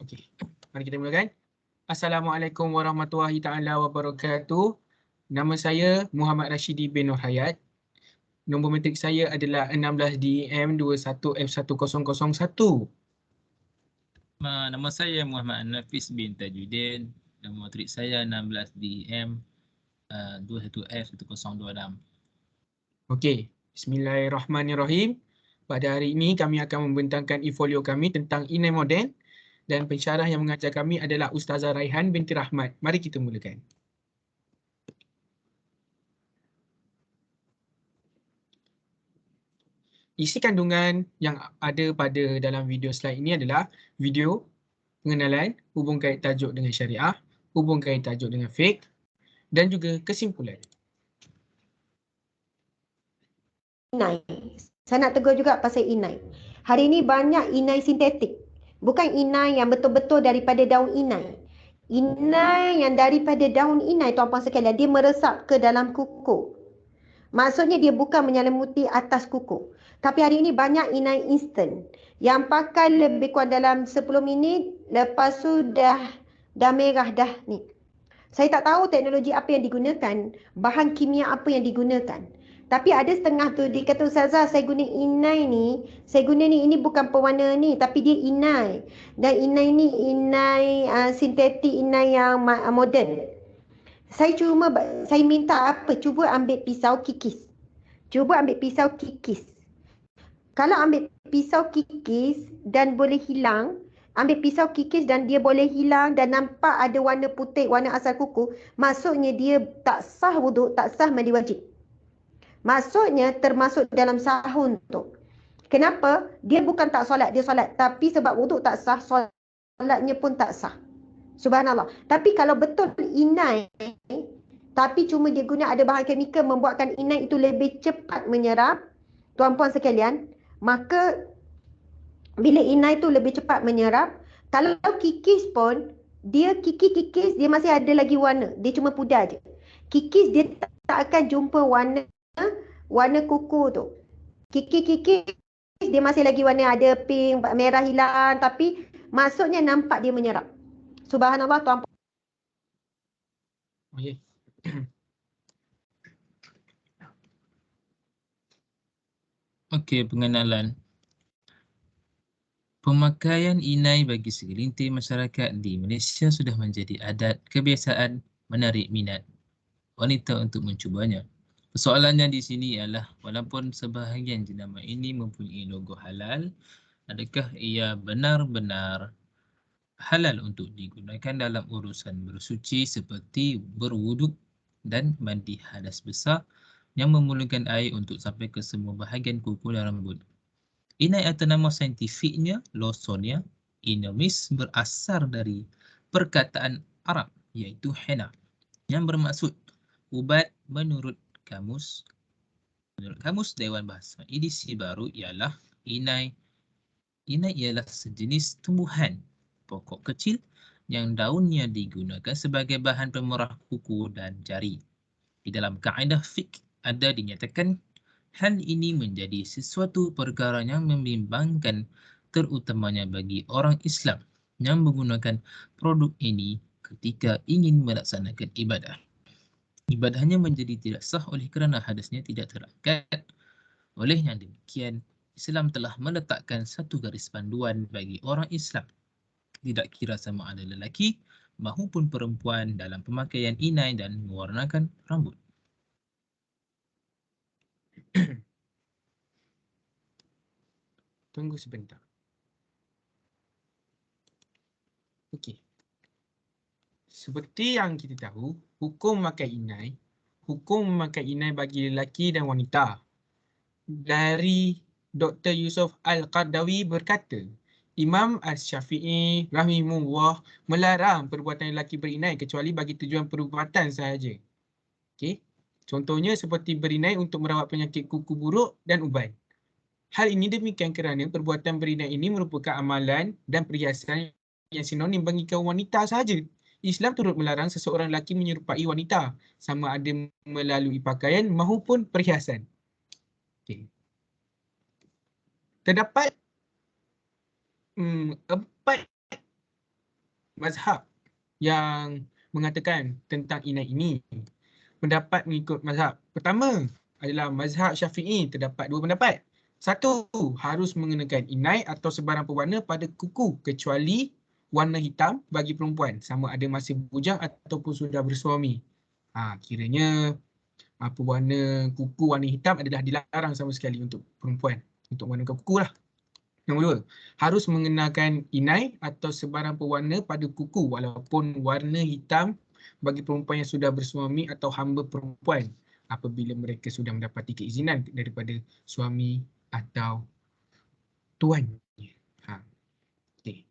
Okey, mari kita mulakan. Assalamualaikum warahmatullahi taala wabarakatuh. Nama saya Muhammad Rashidi bin Nur Hayat. Nombor matrik saya adalah 16DEM21F1001. Nama saya Muhammad Nafis bin Tajuddin. Nombor matrik saya 16DEM 21F1026. Okey, bismillahirrahmanirrahim. Pada hari ini kami akan membentangkan e-folio kami tentang inai moden dan pensyarah yang mengajar kami adalah Ustazah Raihan binti Rahmat. Mari kita mulakan. Isi kandungan yang ada pada dalam video slide ini adalah video pengenalan, hubung kait tajuk dengan syariah, hubung kait tajuk dengan fiqh dan juga kesimpulan. Inai. Saya nak tegur juga pasal inai. Hari ini banyak inai sintetik. Bukan inai yang betul-betul daripada daun inai. Inai yang daripada daun inai, tuan-puan sekalian, dia meresap ke dalam kuku. Maksudnya dia bukan menyelimuti atas kuku. Tapi hari ini banyak inai instant yang pakai lebih kurang dalam 10 minit, lepas tu dah merah dah ni. Saya tak tahu teknologi apa yang digunakan, bahan kimia apa yang digunakan. Tapi ada setengah tu dia kata, Ustazah, saya guna inai ni, saya guna ni, ini bukan pewarna ni, tapi dia inai. Dan inai ni inai sintetik, inai yang moden. Saya minta apa? Cuba ambil pisau kikis. Kalau ambil pisau kikis dan boleh hilang, ambil pisau kikis dan dia boleh hilang dan nampak ada warna putih, warna asal kuku, maksudnya dia tak sah wuduk, tak sah mandi wajib. Maksudnya termasuk dalam sahun tu. Kenapa? Dia bukan tak solat, dia solat. Tapi sebab wuduk tak sah, solatnya pun tak sah. Subhanallah. Tapi kalau betul inai, tapi cuma dia guna ada bahan kimia membuatkan inai itu lebih cepat menyerap, tuan-puan sekalian, maka bila inai itu lebih cepat menyerap, kalau kikis pun, dia kikis, dia masih ada lagi warna. Dia cuma pudar je. Kikis dia tak akan jumpa warna kuku tu. Kikis dia masih lagi warna ada pink, merah hilang, tapi maksudnya nampak dia menyerap. Subhanallah, tuan-puan. Okey. Okey, pengenalan. Pemakaian inai bagi segelintir masyarakat di Malaysia sudah menjadi adat kebiasaan menarik minat wanita untuk mencubanya. Persoalannya di sini ialah walaupun sebahagian jenama ini mempunyai logo halal, adakah ia benar-benar halal untuk digunakan dalam urusan bersuci seperti berwuduk dan mandi hadas besar yang memerlukan air untuk sampai ke semua bahagian kuku dan rambut. Inai atau nama saintifiknya Lawsonia inermis berasal dari perkataan Arab iaitu henna yang bermaksud ubat menurut kamus Dewan Bahasa edisi baru ialah inai. Inai ialah sejenis tumbuhan pokok kecil yang daunnya digunakan sebagai bahan pemerah kuku dan jari. Di dalam kaedah fiqh ada dinyatakan hal ini menjadi sesuatu perkara yang membimbangkan terutamanya bagi orang Islam yang menggunakan produk ini ketika ingin melaksanakan ibadah. Ibadahnya menjadi tidak sah oleh kerana hadasnya tidak terangkat. Oleh yang demikian, Islam telah meletakkan satu garis panduan bagi orang Islam, tidak kira sama ada lelaki maupun perempuan dalam pemakaian inai dan mewarnakan rambut. Tunggu sebentar. Okey. Seperti yang kita tahu, hukum memakai inai bagi lelaki dan wanita. Dari Dr. Yusof Al-Qardawi berkata, Imam Asy-Syafi'i rahimahullah melarang perbuatan lelaki berinai kecuali bagi tujuan perubatan sahaja. Okey. Contohnya seperti berinai untuk merawat penyakit kuku buruk dan ubat. Hal ini demikian kerana perbuatan berinai ini merupakan amalan dan perhiasan yang sinonim bagi kaum wanita sahaja. Islam turut melarang seseorang lelaki menyerupai wanita, sama ada melalui pakaian maupun perhiasan. Okay. Terdapat 4 mazhab yang mengatakan tentang inai ini. Pendapat mengikut mazhab. Pertama adalah mazhab Syafi'i, terdapat dua pendapat. Satu, harus mengenakan inai atau sebarang pewarna pada kuku kecuali warna hitam bagi perempuan, sama ada masih bujang ataupun sudah bersuami. Kiranya pewarna kuku warna hitam adalah dilarang sama sekali untuk perempuan, untuk warna kuku lah. Nombor dua, harus mengenakan inai atau sebarang pewarna pada kuku walaupun warna hitam bagi perempuan yang sudah bersuami atau hamba perempuan apabila mereka sudah mendapati keizinan daripada suami atau tuannya. Okay.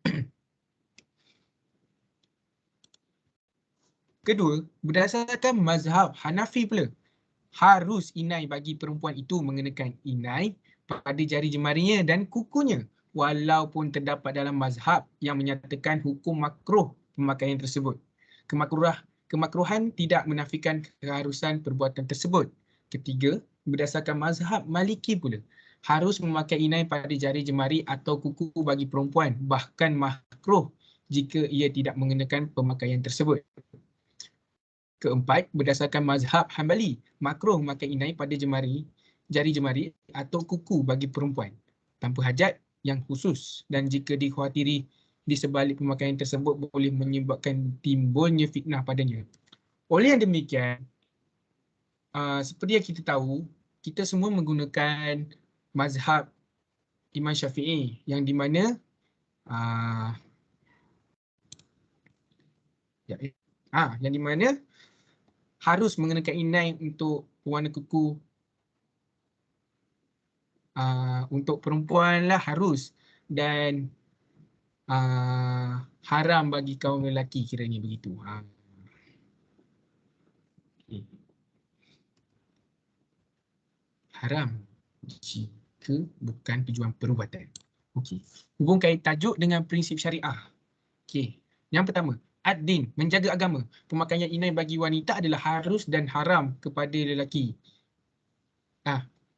Kedua, berdasarkan mazhab Hanafi pula, harus inai bagi perempuan itu mengenakan inai pada jari jemarinya dan kukunya walaupun terdapat dalam mazhab yang menyatakan hukum makruh pemakaian tersebut. Kemakruhan tidak menafikan keharusan perbuatan tersebut. Ketiga, berdasarkan mazhab Maliki pula, harus memakai inai pada jari jemari atau kuku bagi perempuan, bahkan makruh jika ia tidak mengenakan pemakaian tersebut. Keempat, berdasarkan mazhab Hanbali, makruh memakai inai pada jari jemari atau kuku bagi perempuan tanpa hajat yang khusus, dan jika dikhawatiri di sebalik pemakaian tersebut boleh menyebabkan timbulnya fitnah padanya. Oleh yang demikian, seperti yang kita tahu, kita semua menggunakan mazhab Imam Syafi'i yang di mana harus mengenakan inai untuk warna kuku untuk perempuan lah harus, dan haram bagi kaum lelaki kiranya begitu. Okay. Haram jika bukan tujuan perubatan. Okey. Hubungkan tajuk dengan prinsip syariah. Okey. Yang pertama, ad-din, menjaga agama. Pemakaian inai bagi wanita adalah harus dan haram kepada lelaki.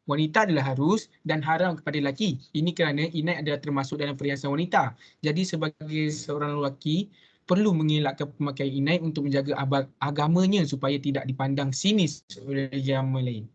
Wanita adalah harus dan haram kepada lelaki. Ini kerana inai adalah termasuk dalam perhiasan wanita. Jadi sebagai seorang lelaki perlu mengelakkan pemakaian inai untuk menjaga agamanya supaya tidak dipandang sinis oleh agama lain.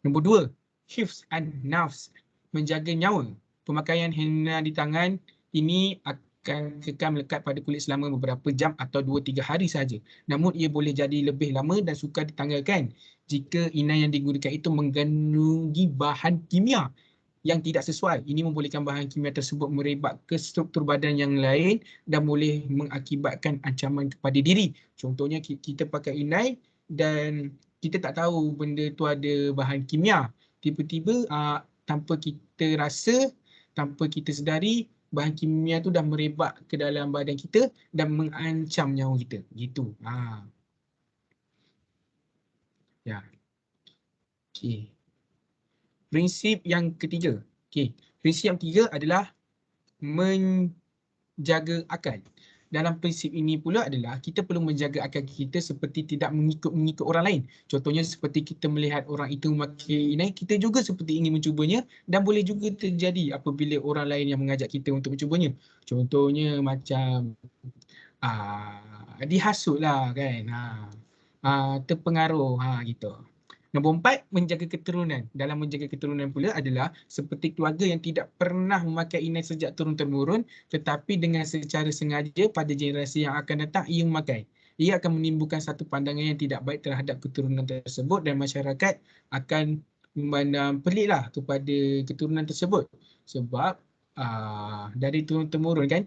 Nombor dua, hifz an-nafs, menjaga nyawa. Pemakaian henna di tangan ini akan kekal melekat pada kulit selama beberapa jam atau 2-3 hari sahaja. Namun ia boleh jadi lebih lama dan sukar ditanggalkan jika inai yang digunakan itu mengandungi bahan kimia yang tidak sesuai. Ini membolehkan bahan kimia tersebut merebak ke struktur badan yang lain dan boleh mengakibatkan ancaman kepada diri. Contohnya kita pakai inai dan kita tak tahu benda tu ada bahan kimia. Tiba-tiba tanpa kita rasa, tanpa kita sedari, bahan kimia tu dah merebak ke dalam badan kita dan mengancam nyawa kita. Gitu. Ya. Okey. Prinsip yang ketiga. Prinsip yang ketiga adalah menjaga akal. Dalam prinsip ini pula adalah kita perlu menjaga akal kita seperti tidak mengikut orang lain. Contohnya seperti kita melihat orang itu memakai inai, kita juga seperti ingin mencubanya, dan boleh juga terjadi apabila orang lain yang mengajak kita untuk mencubanya. Contohnya macam dihasutlah kan. Terpengaruh gitu. Nombor 4, menjaga keturunan. Dalam menjaga keturunan pula adalah seperti keluarga yang tidak pernah memakai inai sejak turun-temurun, tetapi dengan secara sengaja pada generasi yang akan datang ia memakai. Ia akan menimbulkan satu pandangan yang tidak baik terhadap keturunan tersebut dan masyarakat akan memandang peliklah kepada keturunan tersebut. Sebab dari turun-temurun kan,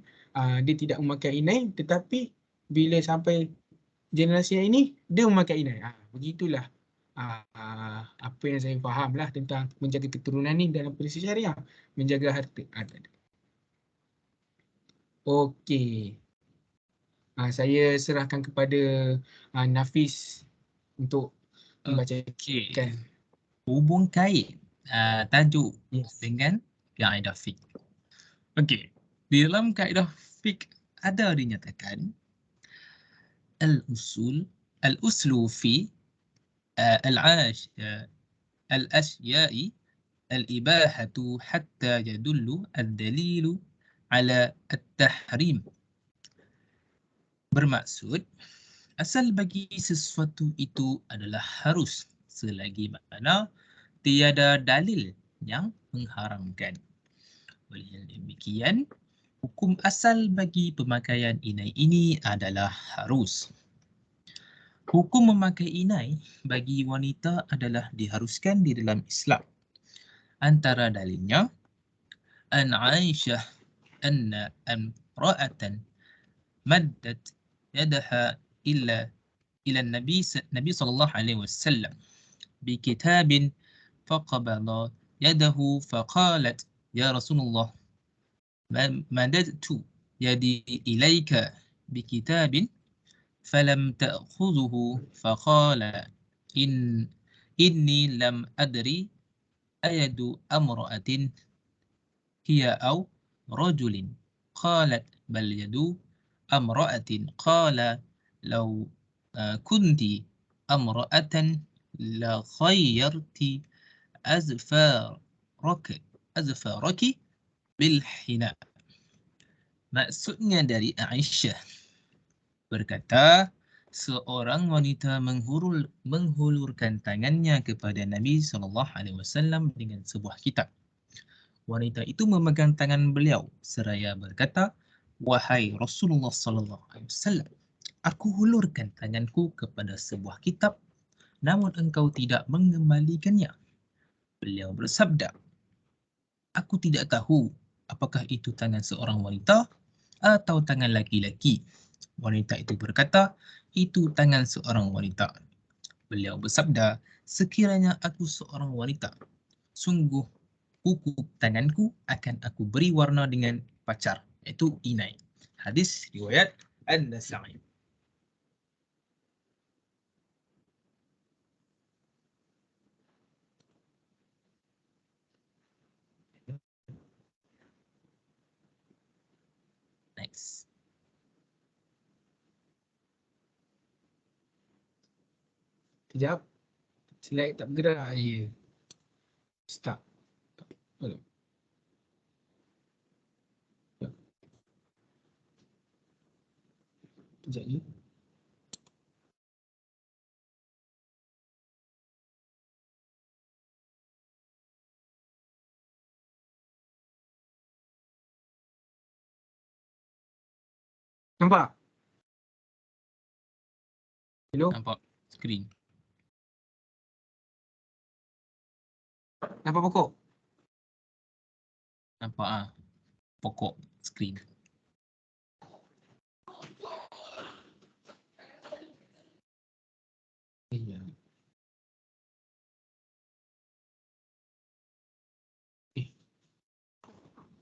dia tidak memakai inai, tetapi bila sampai generasi yang ini, dia memakai inai. Begitulah apa yang saya fahamlah tentang menjaga keturunan ni dalam prinsip syariah, menjaga harta adat. Okey. Saya serahkan kepada Nafis untuk membacakan. Hubung kait tajuk dengan kaedah fiqh. Okey. Di dalam kaedah fiqh ada dinyatakan al-uslu fi الأشياء الإباحة حتى يدل الدليل على التحريم Bermaksud, asal bagi sesuatu itu adalah harus selagi mana tiada dalil yang mengharamkan. Oleh demikian, hukum asal bagi pemakaian inai ini adalah harus. Hukum memakai inai bagi wanita adalah diharuskan di dalam Islam. Antara dalilnya, an Aisyah anna amra'atan maddat yadaha ila Nabi sallallahu alaihi wasallam بكتاب فقبض يده فقالت يا رسول الله مددت يدي إليك بكتاب فلم تأخذه فقال إني لم أدري أيد امرأة هي أو رجل قالت بل يد امرأة قال لو كنت امرأة لخيرت أزفارك بالحناء. Maksudnya dari Aisyah berkata, seorang wanita menghulurkan tangannya kepada Nabi SAW dengan sebuah kitab. Wanita itu memegang tangan beliau seraya berkata, wahai Rasulullah SAW, aku hulurkan tanganku kepada sebuah kitab, namun engkau tidak mengembalikannya. Beliau bersabda, aku tidak tahu apakah itu tangan seorang wanita atau tangan laki-laki. Wanita itu berkata, itu tangan seorang wanita. Beliau bersabda, sekiranya aku seorang wanita, sungguh kuku tanganku akan aku beri warna dengan pacar, yaitu inai. Hadis riwayat An-Nasa'i. Next. Sekejap. Slide tak bergerak. Ya. Start. Belum. Ya. Sekejap je. Nampak? Hello? Nampak skrin. Nampak pokok? Nampak pokok skrin. Iya.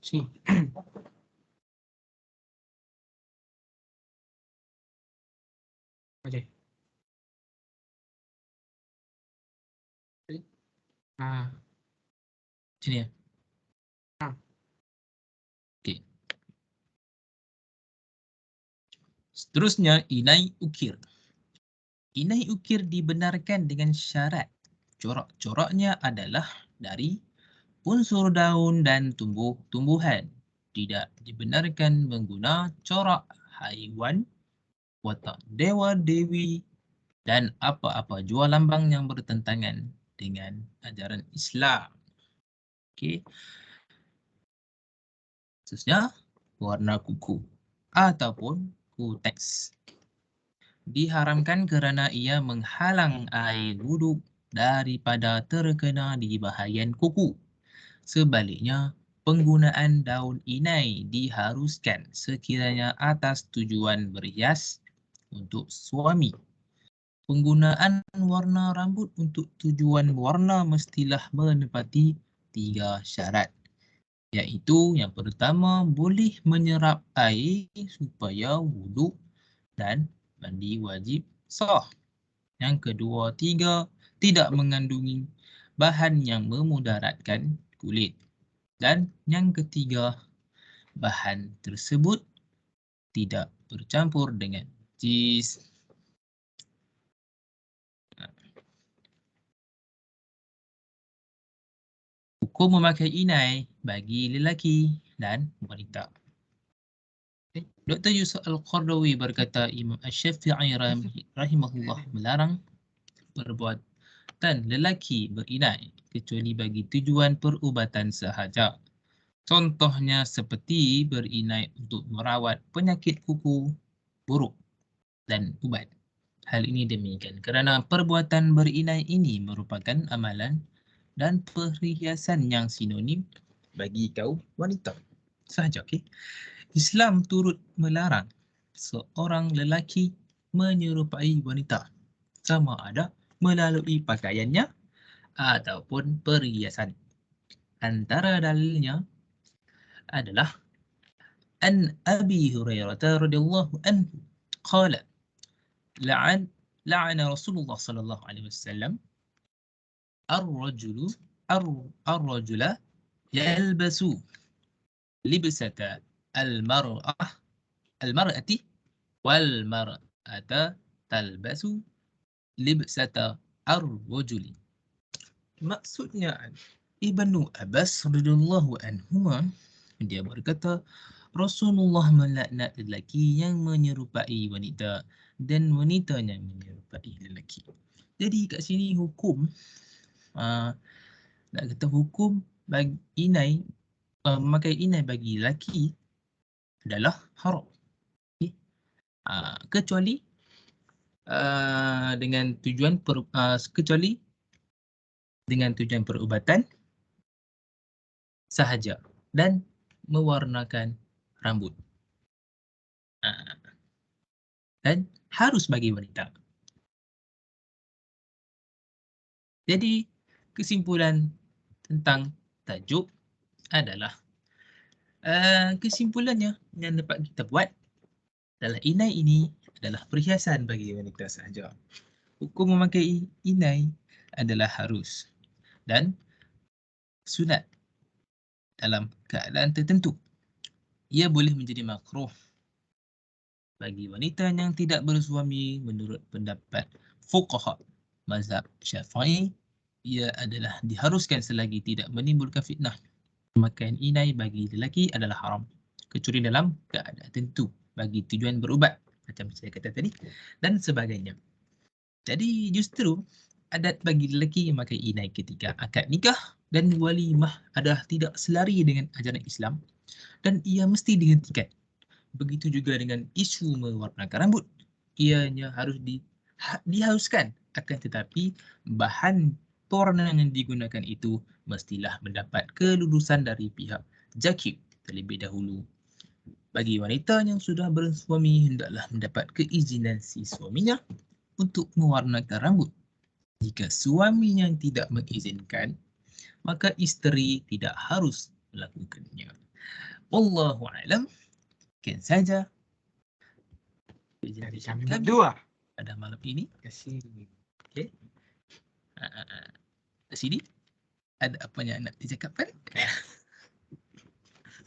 Sini. Okey. Sini ya. Ah. Okey. Seterusnya, inai ukir. Inai ukir dibenarkan dengan syarat. Corak-coraknya adalah dari unsur daun dan tumbuh-tumbuhan. Tidak dibenarkan mengguna corak haiwan, watak dewa-dewi, dan apa-apa jua lambang yang bertentangan dengan ajaran Islam. Okey. Khususnya warna kuku ataupun kuteks. Diharamkan kerana ia menghalang air wuduk daripada terkena di bahagian kuku. Sebaliknya, penggunaan daun inai diharuskan sekiranya atas tujuan berhias untuk suami. Penggunaan warna rambut untuk tujuan warna mestilah menepati 3 syarat. Iaitu yang pertama, boleh menyerap air supaya wuduk dan mandi wajib sah. Yang kedua, tidak mengandungi bahan yang memudaratkan kulit. Dan yang ketiga, bahan tersebut tidak bercampur dengan najis. Hukum memakai inai bagi lelaki dan wanita. Dr. Yusuf Al-Qardawi berkata Imam Asy-Syafi'i rahimahullah melarang perbuatan lelaki berinai kecuali bagi tujuan perubatan sahaja. Contohnya seperti berinai untuk merawat penyakit kuku buruk dan ubat. Hal ini demikian kerana perbuatan berinai ini merupakan amalan dan perhiasan yang sinonim bagi kaum wanita sahaja. Okay? Islam turut melarang seorang lelaki menyerupai wanita sama ada melalui pakaiannya ataupun perhiasan. Antara dalilnya adalah an Abi Hurairah radhiyallahu anhu qala la'ana Rasulullah sallallahu alaihi wasallam ar-rajula yalbasu libsata al-mar'ati wal mar'ata talbasu libsata ar-rajuli. Maksudnya Ibnu Abbas radhiyallahu anhuma dia berkata Rasulullah melaknat lelaki yang menyerupai wanita dan wanita yang menyerupai lelaki. Jadi kat sini hukum nak kata hukum bagi inai memakai inai bagi lelaki adalah haram. Okay? Kecuali dengan tujuan kecuali dengan tujuan perubatan sahaja dan mewarnakan rambut. Dan harus bagi wanita. Jadi kesimpulan tentang tajuk adalah kesimpulannya yang dapat kita buat adalah inai ini adalah perhiasan bagi wanita sahaja. Hukum memakai inai adalah harus dan sunat dalam keadaan tertentu. Ia boleh menjadi makruh bagi wanita yang tidak bersuami menurut pendapat fuqaha mazhab Syafi'i. Ia adalah diharuskan selagi tidak menimbulkan fitnah. Pemakaian inai bagi lelaki adalah haram kecuali dalam keadaan tertentu bagi tujuan berubat macam saya kata tadi dan sebagainya. Jadi justru adat bagi lelaki yang memakai inai ketika akad nikah dan walimah adalah tidak selari dengan ajaran Islam dan ia mesti dihentikan. Begitu juga dengan isu mewarnakan rambut. Ianya harus diharuskan, akan tetapi bahan pewarnaan yang digunakan itu mestilah mendapat kelulusan dari pihak JAKIB terlebih dahulu. Bagi wanita yang sudah bersuami hendaklah mendapat keizinan si suaminya untuk mewarnakan rambut. Jika suaminya tidak mengizinkan, maka isteri tidak harus melakukannya. Wallahu a'lam. Sekian saja Dari kami berdua pada malam ini. Terima kasih. Okey. Sini ada apa yang nak dicakapkan?